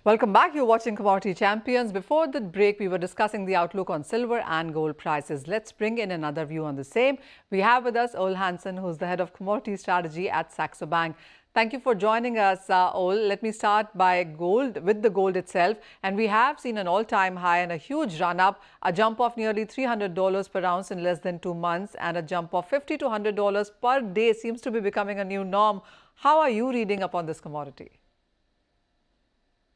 Welcome back. You're watching Commodity Champions. Before the break, we were discussing the outlook on silver and gold prices. Let's bring in another view on the same. We have with us Ole Hansen, who's the head of commodity strategy at Saxobank. Thank you for joining us, Ole. Let me start by with the gold itself. And we have seen an all-time high and a huge run-up, a jump of nearly $300 per ounce in less than 2 months, and a jump of $50 to $100 per day seems to be becoming a new norm. How are you reading up on this commodity?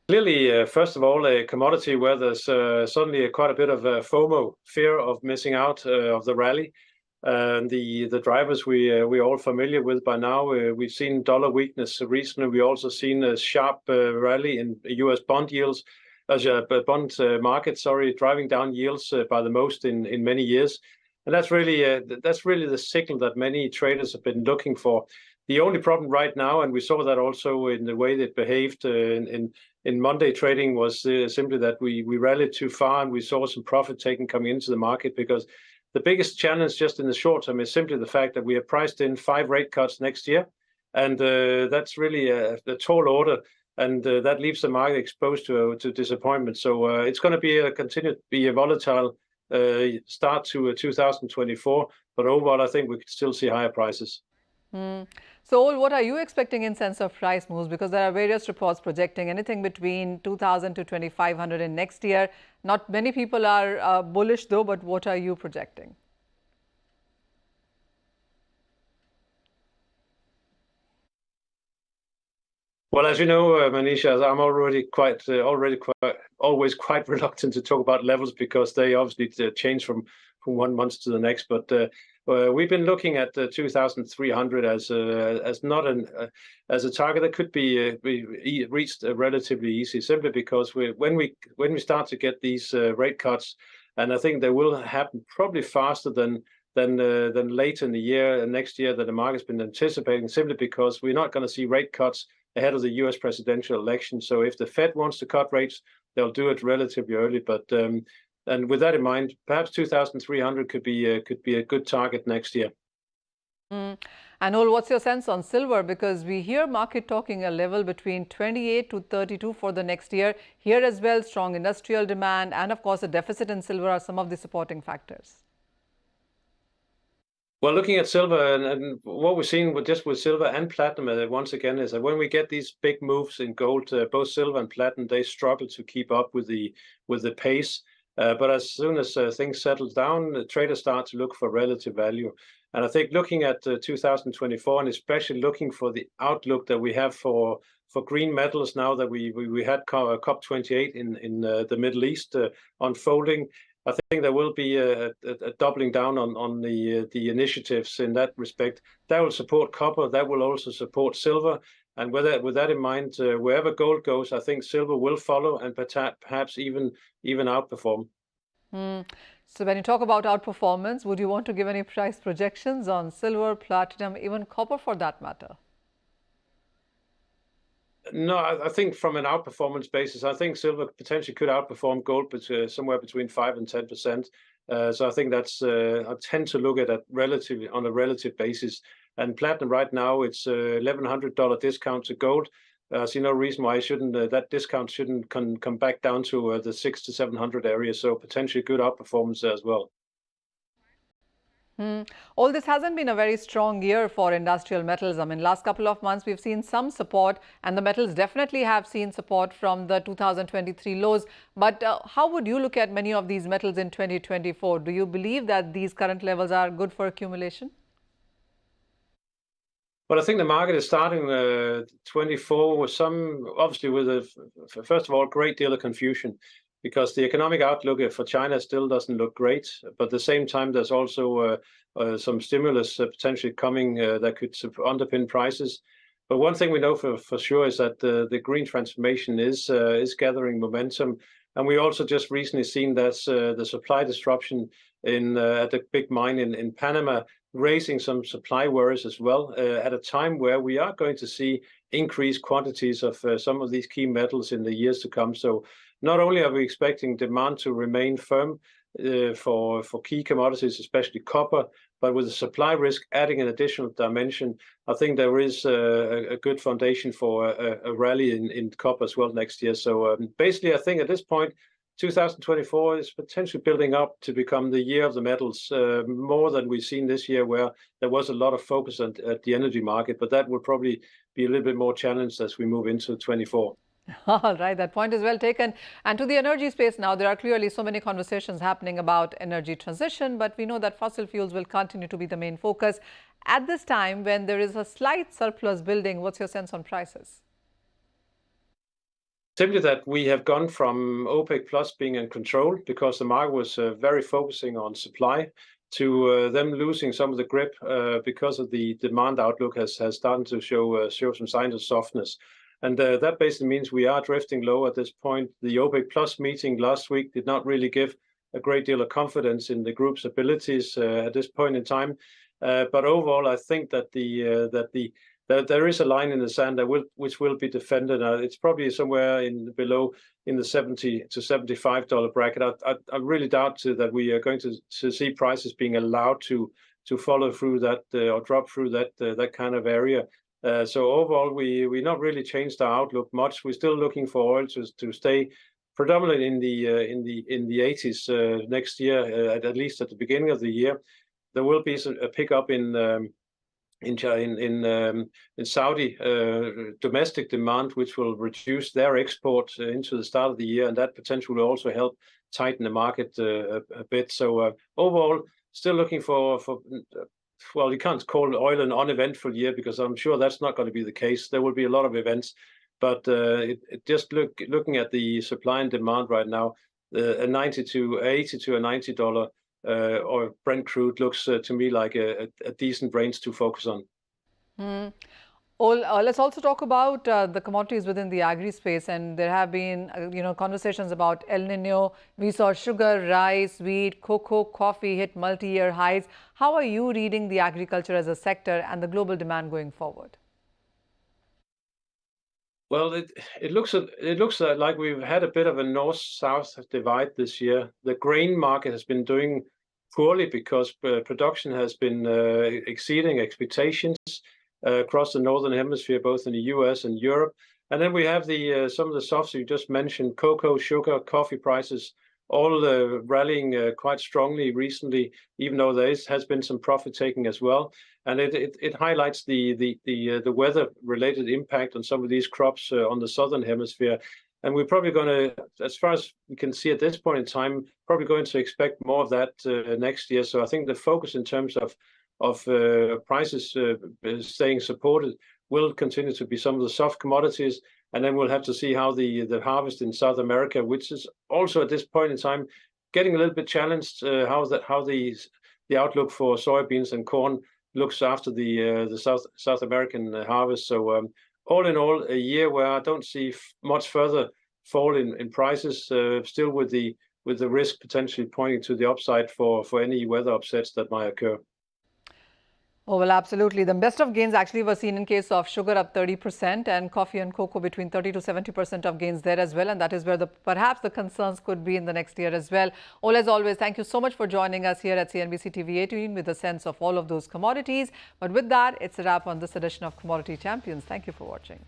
Clearly, first of all, a commodity where there's suddenly quite a bit of FOMO, fear of missing out of the rally. The drivers we're all familiar with by now. We've seen dollar weakness recently. We've also seen a sharp rally in U.S. bond yields, bond market, driving down yields by the most in many years. And that's really the signal that many traders have been looking for. The only problem right now, and we saw that also in the way that behaved in Monday trading, was simply that we rallied too far and we saw some profit taking coming into the market, because the biggest challenge just in the short term is simply the fact that we have priced in 5 rate cuts next year. And that's really a tall order. And that leaves the market exposed to disappointment. So it's going to continue to be a volatile start to 2024. But overall, I think we could still see higher prices. So, Ole, what are you expecting in sense of price moves? Because there are various reports projecting anything between 2,000 to 2,500 in next year. Not many people are bullish, though, but what are you projecting? Well, as you know, Manisha, I'm always quite reluctant to talk about levels, because they obviously change from 1 month to the next. But we've been looking at 2,300 as a target that could be reached relatively easy, simply because when we start to get these rate cuts, and I think they will happen probably faster than later in the year and next year that the market's been anticipating, simply because we're not going to see rate cuts ahead of the U.S. presidential election. So if the Fed wants to cut rates, they'll do it relatively early. But and with that in mind, perhaps 2,300 could be a good target next year. And Ole, what's your sense on silver? Because we hear market talking a level between 28 to 32 for the next year. Here as well, strong industrial demand and, of course, a deficit in silver are some of the supporting factors. Well, looking at silver and what we're seeing with silver and platinum, once again, is that when we get these big moves in gold, both silver and platinum, they struggle to keep up with the pace. But as soon as things settle down, the traders start to look for relative value. And I think looking at 2024, and especially looking for the outlook that we have for green metals now that we had COP28 in the Middle East unfolding, I think there will be a doubling down on the initiatives in that respect. That will support copper. That will also support silver. And with that in mind, wherever gold goes, I think silver will follow and perhaps even outperform. So when you talk about outperformance, would you want to give any price projections on silver, platinum, even copper for that matter? No, I think from an outperformance basis, I think silver potentially could outperform gold, but somewhere between 5 and 10%. So I think that's I tend to look at that on a relative basis. And platinum right now, it's $1,100 discount to gold. I see no reason why that discount shouldn't come back down to the 600 to 700 area. So potentially good outperformance as well. All this hasn't been a very strong year for industrial metals. I mean, last couple of months, we've seen some support, and the metals definitely have seen support from the 2023 lows. But how would you look at many of these metals in 2024? Do you believe that these current levels are good for accumulation? Well, I think the market is starting 24 with first of all, great deal of confusion, because the economic outlook for China still doesn't look great. But at the same time, there's also some stimulus potentially coming that could underpin prices. But one thing we know for sure is that the green transformation is gathering momentum. And we also just recently seen that the supply disruption at the big mine in Panama, raising some supply worries as well, at a time where we are going to see increased quantities of some of these key metals in the years to come. So not only are we expecting demand to remain firm, for key commodities, especially copper. But with the supply risk adding an additional dimension, I think there is a good foundation for a rally in copper as well next year. So basically, I think at this point, 2024 is potentially building up to become the year of the metals, more than we've seen this year, where there was a lot of focus at the energy market. But that will probably be a little bit more challenged as we move into 24. All right, that point is well taken. And to the energy space now, there are clearly so many conversations happening about energy transition, but we know that fossil fuels will continue to be the main focus. At this time, when there is a slight surplus building, what's your sense on prices? Simply that we have gone from OPEC Plus being in control because the market was very focusing on supply to them losing some of the grip because of the demand outlook has started to show some signs of softness. And that basically means we are drifting low at this point. The OPEC Plus meeting last week did not really give a great deal of confidence in the group's abilities at this point in time. But overall, I think that there is a line in the sand which will be defended. It's probably somewhere below in the $70 to $75 bracket. I really doubt that we are going to see prices being allowed to follow through that or drop through that kind of area. So overall, we not really changed our outlook much. We're still looking for oil to stay predominantly in the 80s next year, at least at the beginning of the year. There will be a pickup in Saudi domestic demand, which will reduce their export into the start of the year, and that potentially will also help tighten the market a bit. So overall, still looking for well, you can't call oil an uneventful year because I'm sure that's not going to be the case. There will be a lot of events, but just looking at the supply and demand right now, a $80 to $90 or Brent crude looks to me like a decent range to focus on. Let's also talk about the commodities within the agri space, and there have been conversations about El Nino. We saw sugar, rice, wheat, cocoa, coffee hit multi-year highs. How are you reading the agriculture as a sector and the global demand going forward? Well, it looks like we've had a bit of a north-south divide this year. The grain market has been doing poorly because production has been exceeding expectations across the northern hemisphere, both in the US and Europe. And then we have some of the softs you just mentioned: cocoa, sugar, coffee prices, all rallying quite strongly recently, even though there has been some profit taking as well. And it highlights the weather-related impact on some of these crops on the southern hemisphere. And we're probably going to, as far as we can see at this point in time, probably going to expect more of that next year. So I think the focus in terms of prices staying supported will continue to be some of the soft commodities. And then we'll have to see how the harvest in South America, which is also at this point in time getting a little bit challenged, how the outlook for soybeans and corn looks after the South American harvest. So all in all, a year where I don't see much further fall in prices, still with the risk potentially pointing to the upside for any weather upsets that might occur. Oh, well, absolutely. The best of gains actually were seen in case of sugar up 30% and coffee and cocoa between 30 to 70% of gains there as well. And that is where perhaps the concerns could be in the next year as well. Ole, as always, thank you so much for joining us here at CNBC TV18 with a sense of all of those commodities. But with that, it's a wrap on this edition of Commodity Champions. Thank you for watching.